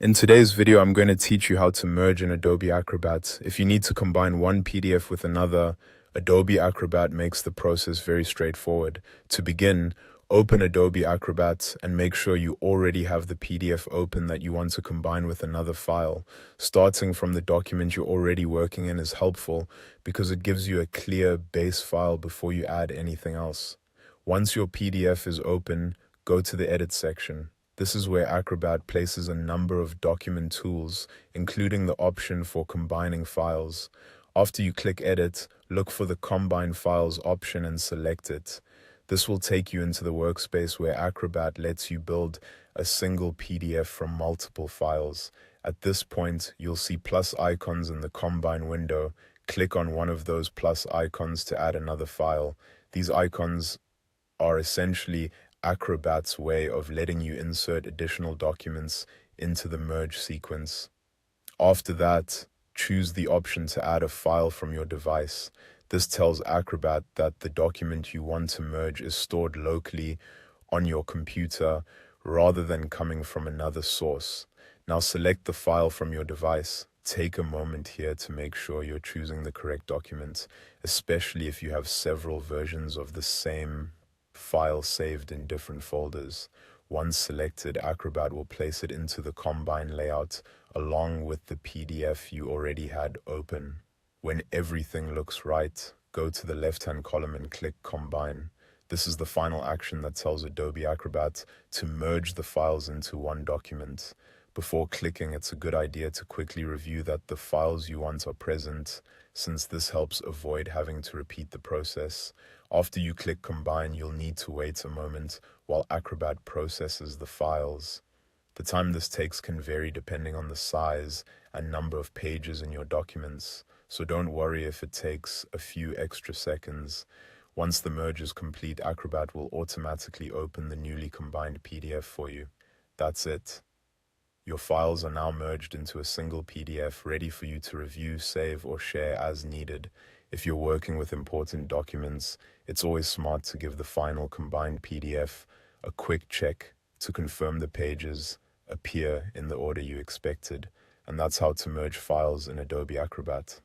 In today's video, I'm going to teach you how to merge in Adobe Acrobat. If you need to combine one PDF with another, Adobe Acrobat makes the process very straightforward. To begin, open Adobe Acrobat and make sure you already have the PDF open that you want to combine with another file. Starting from the document you're already working in is helpful because it gives you a clear base file before you add anything else. Once your PDF is open, go to the Edit section. This is where Acrobat places a number of document tools, including the option for combining files. After you click Edit, look for the Combine Files option and select it. This will take you into the workspace where Acrobat lets you build a single PDF from multiple files. At this point, you'll see plus icons in the Combine window. Click on one of those plus icons to add another file. These icons are essentially Acrobat's way of letting you insert additional documents into the merge sequence. After that, choose the option to add a file from your device. This tells Acrobat that the document you want to merge is stored locally on your computer rather than coming from another source. Now select the file from your device. Take a moment here to make sure you're choosing the correct document, especially if you have several versions of the same file saved in different folders. Once selected, Acrobat will place it into the Combine layout along with the PDF you already had open. When everything looks right, go to the left-hand column and click Combine. This is the final action that tells Adobe Acrobat to merge the files into one document. Before clicking, it's a good idea to quickly review that the files you want are present, since this helps avoid having to repeat the process. After you click Combine, you'll need to wait a moment while Acrobat processes the files. The time this takes can vary depending on the size and number of pages in your documents, so don't worry if it takes a few extra seconds. Once the merge is complete, Acrobat will automatically open the newly combined PDF for you. That's it. Your files are now merged into a single PDF, ready for you to review, save, or share as needed. If you're working with important documents, it's always smart to give the final combined PDF a quick check to confirm the pages appear in the order you expected. And that's how to merge files in Adobe Acrobat.